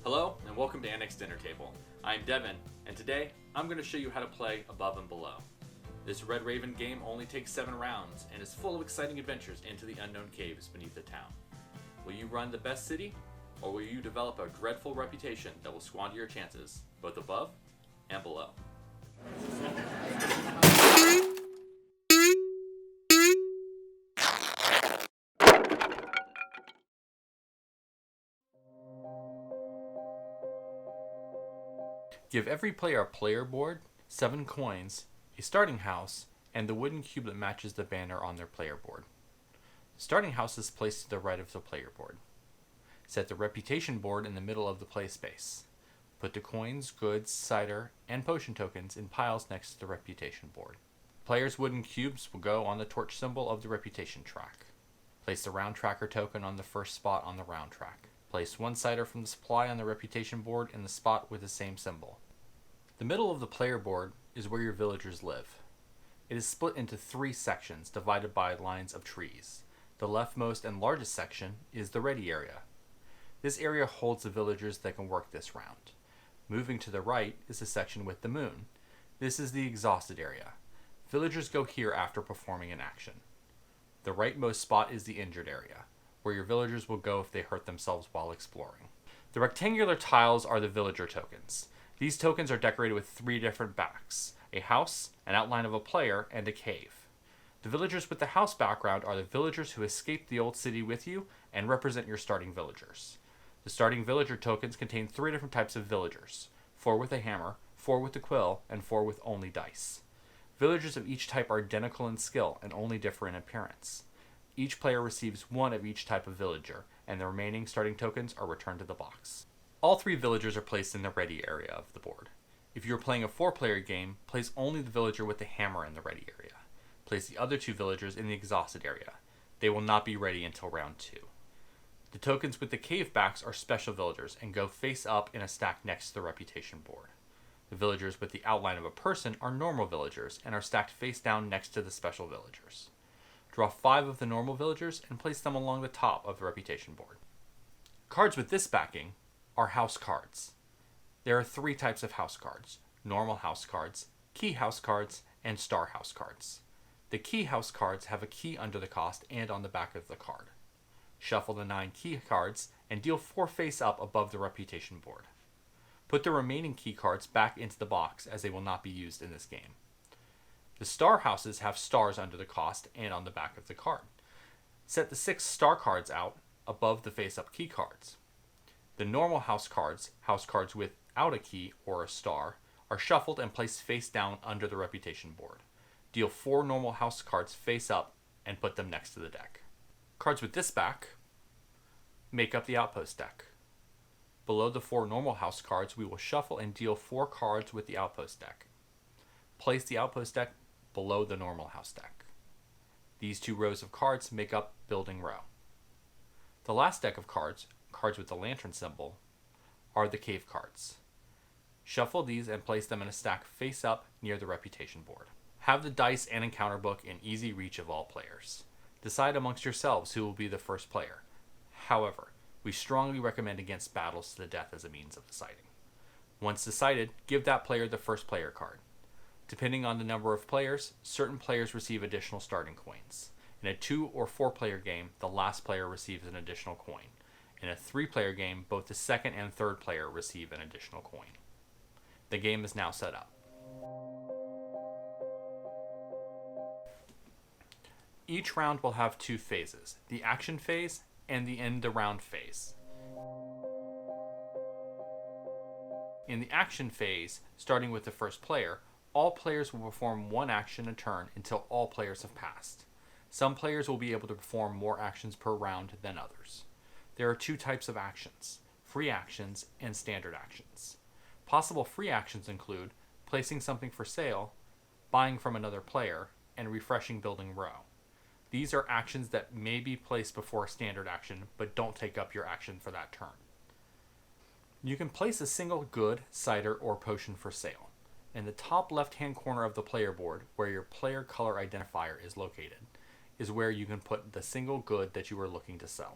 Hello and welcome to AnnexedDinnerTable. I'm Devin, and today I'm going to show you how to play Above and Below. This Red Raven game only takes 7 rounds and is full of exciting adventures into the unknown caves beneath the town. Will you run the best city, or will you develop a dreadful reputation that will squander your chances, both above and below? Give every player a player board, 7 coins, a starting house, and the wooden cube that matches the banner on their player board. The starting house is placed to the right of the player board. Set the reputation board in the middle of the play space. Put the coins, goods, cider, and potion tokens in piles next to the reputation board. Players' wooden cubes will go on the torch symbol of the reputation track. Place the round tracker token on the first spot on the round track. Place 1 cider from the supply on the reputation board in the spot with the same symbol. The middle of the player board is where your villagers live. It is split into 3 sections divided by lines of trees. The leftmost and largest section is the ready area. This area holds the villagers that can work this round. Moving to the right is the section with the moon. This is the exhausted area. Villagers go here after performing an action. The rightmost spot is the injured area, where your villagers will go if they hurt themselves while exploring. The rectangular tiles are the villager tokens. These tokens are decorated with 3 different backs: a house, an outline of a player, and a cave. The villagers with the house background are the villagers who escaped the old city with you and represent your starting villagers. The starting villager tokens contain 3 different types of villagers: 4 with a hammer, 4 with a quill, and 4 with only dice. Villagers of each type are identical in skill and only differ in appearance. Each player receives 1 of each type of villager, and the remaining starting tokens are returned to the box. All 3 villagers are placed in the ready area of the board. If you are playing a 4-player game, place only the villager with the hammer in the ready area. Place the other 2 villagers in the exhausted area. They will not be ready until round 2. The tokens with the cave backs are special villagers and go face up in a stack next to the reputation board. The villagers with the outline of a person are normal villagers and are stacked face down next to the special villagers. Draw 5 of the normal villagers and place them along the top of the reputation board. Cards with this backing are house cards. There are 3 types of house cards: normal house cards, key house cards, and star house cards. The key house cards have a key under the cost and on the back of the card. Shuffle the 9 key cards and deal 4 face up above the reputation board. Put the remaining key cards back into the box, as they will not be used in this game. The star houses have stars under the cost and on the back of the card. Set the 6 star cards out above the face up key cards. The normal house cards without a key or a star, are shuffled and placed face down under the reputation board. Deal 4 normal house cards face up and put them next to the deck. Cards with this back make up the outpost deck. Below the 4 normal house cards, we will shuffle and deal 4 cards with the outpost deck. Place the outpost deck below the normal house deck. These 2 rows of cards make up building row. The last deck of cards with the lantern symbol, are the cave cards. Shuffle these and place them in a stack face up near the reputation board. Have the dice and encounter book in easy reach of all players. Decide amongst yourselves who will be the first player. However, we strongly recommend against battles to the death as a means of deciding. Once decided, give that player the first player card. Depending on the number of players, certain players receive additional starting coins. In a 2 or 4 player game, the last player receives an additional coin. In a 3-player game, both the second and third player receive an additional coin. The game is now set up. Each round will have 2 phases: the action phase and the end the round phase. In the action phase, starting with the first player, all players will perform 1 action a turn until all players have passed. Some players will be able to perform more actions per round than others. There are 2 types of actions: free actions and standard actions. Possible free actions include placing something for sale, buying from another player, and refreshing building row. These are actions that may be placed before a standard action, but don't take up your action for that turn. You can place a single good, cider, or potion for sale. In the top left-hand corner of the player board, where your player color identifier is located, is where you can put the single good that you are looking to sell.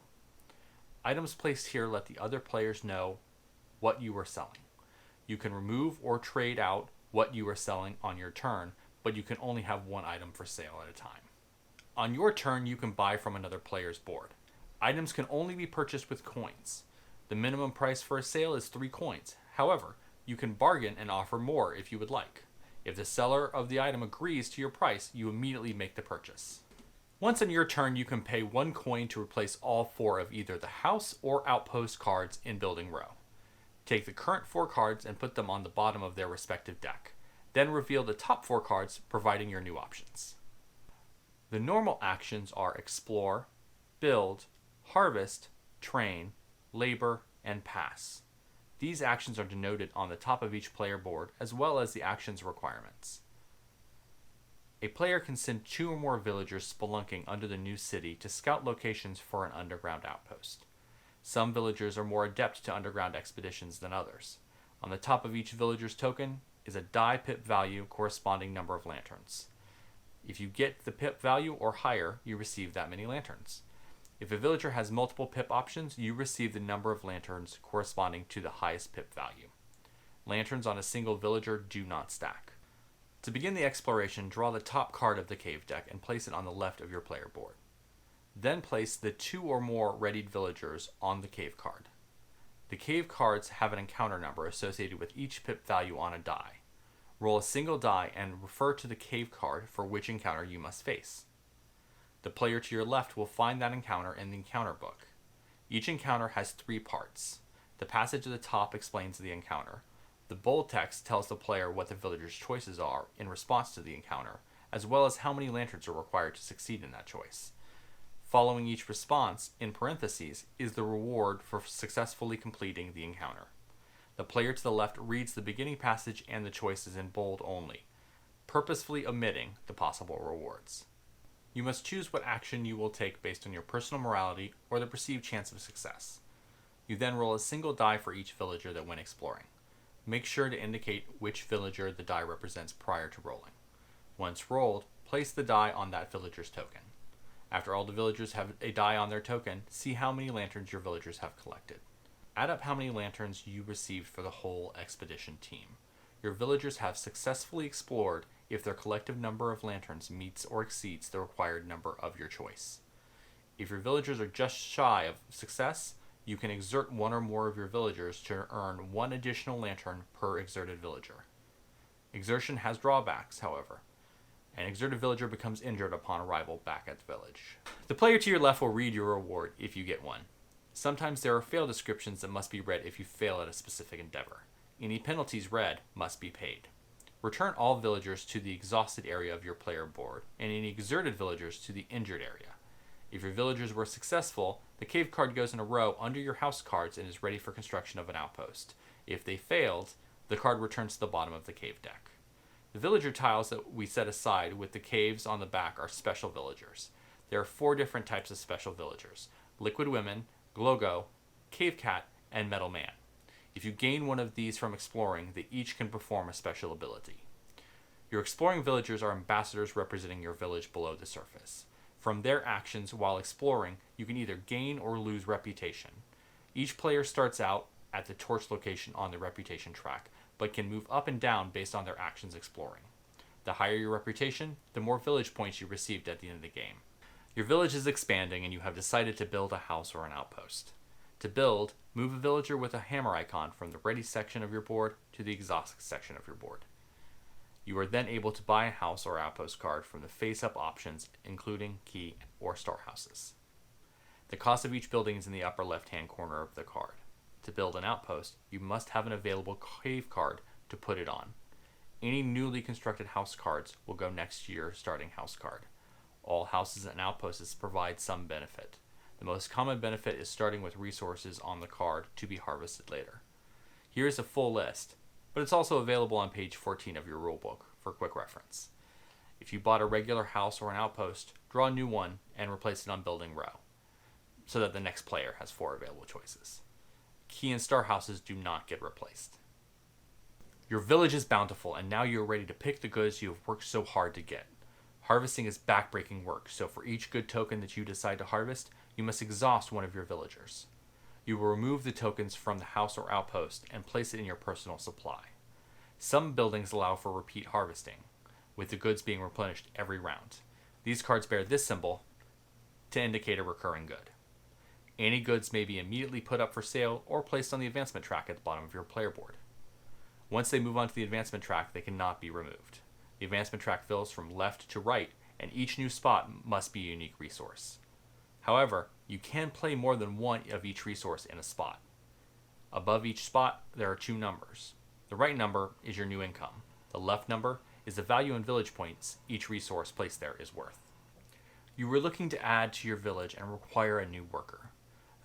Items placed here let the other players know what you are selling. You can remove or trade out what you are selling on your turn, but you can only have one item for sale at a time. On your turn, you can buy from another player's board. Items can only be purchased with coins. The minimum price for a sale is 3 coins. However, you can bargain and offer more if you would like. If the seller of the item agrees to your price, you immediately make the purchase. Once on your turn, you can pay 1 coin to replace all 4 of either the house or outpost cards in Building Row. Take the current 4 cards and put them on the bottom of their respective deck. Then reveal the top 4 cards, providing your new options. The normal actions are Explore, Build, Harvest, Train, Labor, and Pass. These actions are denoted on the top of each player board, as well as the actions requirements. A player can send 2 or more villagers spelunking under the new city to scout locations for an underground outpost. Some villagers are more adept to underground expeditions than others. On the top of each villager's token is a die pip value corresponding number of lanterns. If you get the pip value or higher, you receive that many lanterns. If a villager has multiple pip options, you receive the number of lanterns corresponding to the highest pip value. Lanterns on a single villager do not stack. To begin the exploration, draw the top card of the cave deck and place it on the left of your player board. Then place the 2 or more readied villagers on the cave card. The cave cards have an encounter number associated with each pip value on a die. Roll a single die and refer to the cave card for which encounter you must face. The player to your left will find that encounter in the encounter book. Each encounter has 3 parts. The passage at the top explains the encounter. The bold text tells the player what the villager's choices are in response to the encounter, as well as how many lanterns are required to succeed in that choice. Following each response, in parentheses, is the reward for successfully completing the encounter. The player to the left reads the beginning passage and the choices in bold only, purposefully omitting the possible rewards. You must choose what action you will take based on your personal morality or the perceived chance of success. You then roll a single die for each villager that went exploring. Make sure to indicate which villager the die represents prior to rolling. Once rolled, place the die on that villager's token. After all the villagers have a die on their token, see how many lanterns your villagers have collected. Add up how many lanterns you received for the whole expedition team. Your villagers have successfully explored if their collective number of lanterns meets or exceeds the required number of your choice. If your villagers are just shy of success, you can exert 1 or more of your villagers to earn 1 additional lantern per exerted villager. Exertion has drawbacks, however. An exerted villager becomes injured upon arrival back at the village. The player to your left will read your reward if you get one. Sometimes there are fail descriptions that must be read if you fail at a specific endeavor. Any penalties read must be paid. Return all villagers to the exhausted area of your player board, and any exerted villagers to the injured area. If your villagers were successful, the cave card goes in a row under your house cards and is ready for construction of an outpost. If they failed, the card returns to the bottom of the cave deck. The villager tiles that we set aside with the caves on the back are special villagers. There are 4 different types of special villagers: Liquid Women, Glogo, Cave Cat, and Metal Man. If you gain one of these from exploring, they each can perform a special ability. Your exploring villagers are ambassadors representing your village below the surface. From their actions while exploring, you can either gain or lose reputation. Each player starts out at the torch location on the reputation track, but can move up and down based on their actions exploring. The higher your reputation, the more village points you received at the end of the game. Your village is expanding and you have decided to build a house or an outpost. To build, move a villager with a hammer icon from the ready section of your board to the exhaust section of your board. You are then able to buy a house or outpost card from the face-up options, including key or storehouses. The cost of each building is in the upper left-hand corner of the card. To build an outpost, you must have an available cave card to put it on. Any newly constructed house cards will go next to your starting house card. All houses and outposts provide some benefit. The most common benefit is starting with resources on the card to be harvested later. Here is a full list, but it's also available on page 14 of your rulebook for quick reference. If you bought a regular house or an outpost, draw a new one and replace it on Building Row, so that the next player has 4 available choices. Key and star houses do not get replaced. Your village is bountiful, and now you are ready to pick the goods you have worked so hard to get. Harvesting is backbreaking work, so for each good token that you decide to harvest, you must exhaust one of your villagers. You will remove the tokens from the house or outpost and place it in your personal supply. Some buildings allow for repeat harvesting, with the goods being replenished every round. These cards bear this symbol to indicate a recurring good. Any goods may be immediately put up for sale or placed on the advancement track at the bottom of your player board. Once they move onto the advancement track, they cannot be removed. The advancement track fills from left to right, and each new spot must be a unique resource. However, you can play more than one of each resource in a spot. Above each spot, there are two numbers. The right number is your new income. The left number is the value in village points each resource placed there is worth. You were looking to add to your village and require a new worker.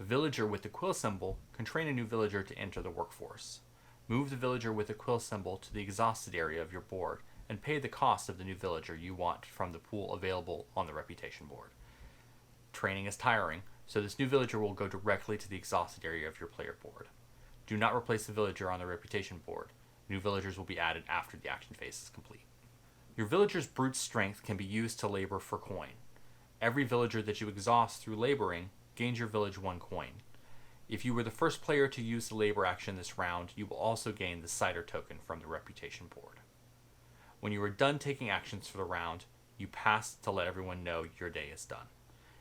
A villager with the quill symbol can train a new villager to enter the workforce. Move the villager with the quill symbol to the exhausted area of your board and pay the cost of the new villager you want from the pool available on the reputation board. Training is tiring, so this new villager will go directly to the exhausted area of your player board. Do not replace the villager on the reputation board. New villagers will be added after the action phase is complete. Your villager's brute strength can be used to labor for coin. Every villager that you exhaust through laboring gains your village 1 coin. If you were the first player to use the labor action this round, you will also gain the cider token from the reputation board. When you are done taking actions for the round, you pass to let everyone know your day is done.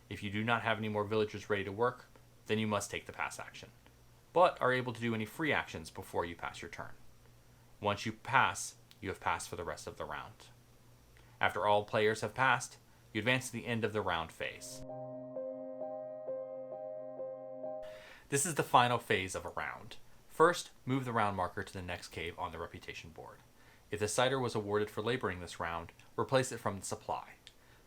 If you do not have any more villagers ready to work, then you must take the pass action, but are able to do any free actions before you pass your turn. Once you pass, you have passed for the rest of the round. After all players have passed, you advance to the end of the round phase. This is the final phase of a round. First, move the round marker to the next cave on the reputation board. If the cider was awarded for laboring this round, replace it from the supply.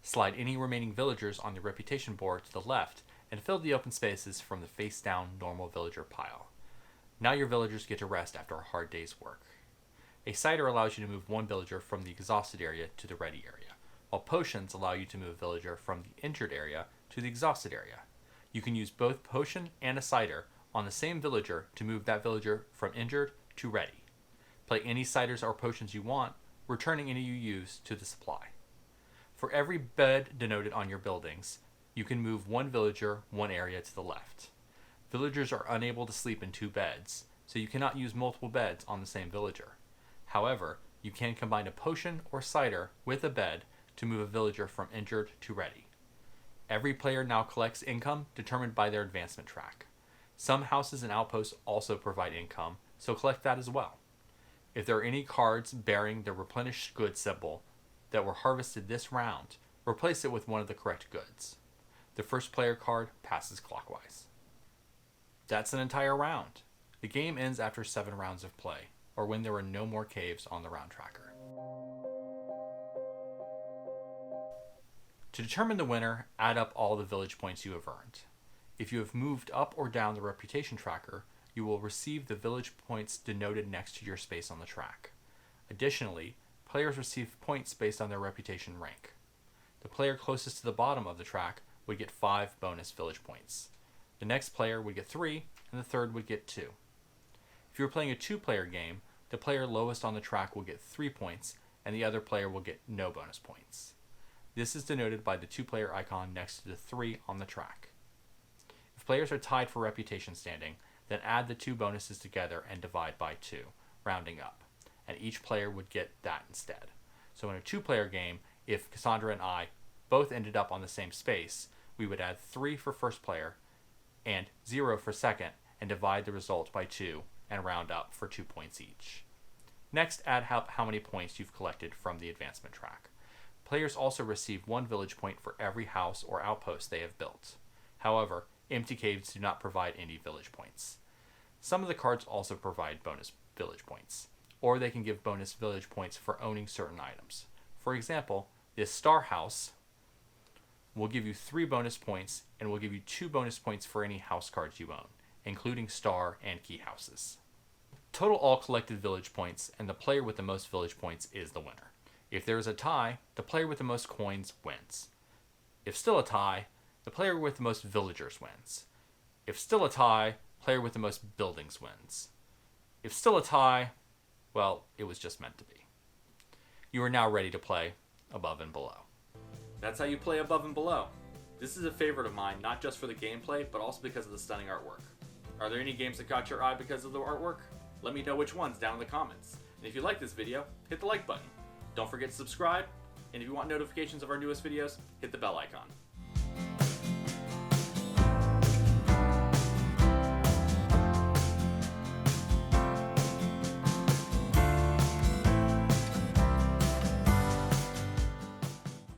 Slide any remaining villagers on the reputation board to the left and fill the open spaces from the face-down normal villager pile. Now your villagers get to rest after a hard day's work. A cider allows you to move one villager from the exhausted area to the ready area, while potions allow you to move a villager from the injured area to the exhausted area. You can use both potion and a cider on the same villager to move that villager from injured to ready. Play any ciders or potions you want, returning any you use to the supply. For every bed denoted on your buildings, you can move one villager one area to the left. Villagers are unable to sleep in 2 beds, so you cannot use multiple beds on the same villager. However, you can combine a potion or cider with a bed to move a villager from injured to ready. Every player now collects income determined by their advancement track. Some houses and outposts also provide income, so collect that as well. If there are any cards bearing the replenished goods symbol that were harvested this round, replace it with one of the correct goods. The first player card passes clockwise. That's an entire round. The game ends after 7 rounds of play, or when there are no more caves on the round tracker. To determine the winner, add up all the village points you have earned. If you have moved up or down the reputation tracker, you will receive the village points denoted next to your space on the track. Additionally, players receive points based on their reputation rank. The player closest to the bottom of the track would get 5 bonus village points. The next player would get 3, and the third would get 2. If you are playing a 2-player game, the player lowest on the track will get 3 points, and the other player will get no bonus points. This is denoted by the 2-player icon next to the 3 on the track. If players are tied for reputation standing, then add the 2 bonuses together and divide by 2, rounding up, and each player would get that instead. So in a 2-player game, if Cassandra and I both ended up on the same space, we would add 3 for first player and 0 for second, and divide the result by 2 and round up for 2 points each. Next, add how many points you've collected from the advancement track. Players also receive 1 village point for every house or outpost they have built. However, empty caves do not provide any village points. Some of the cards also provide bonus village points, or they can give bonus village points for owning certain items. For example, this Star House will give you 3 bonus points and will give you 2 bonus points for any house cards you own, including star and key houses. Total all collected village points, and the player with the most village points is the winner. If there is a tie, the player with the most coins wins. If still a tie, the player with the most villagers wins. If still a tie, player with the most buildings wins. If still a tie, well, it was just meant to be. You are now ready to play Above and Below. That's how you play Above and Below. This is a favorite of mine, not just for the gameplay, but also because of the stunning artwork. Are there any games that caught your eye because of the artwork? Let me know which ones down in the comments. And if you like this video, hit the like button. Don't forget to subscribe, and if you want notifications of our newest videos, hit the bell icon.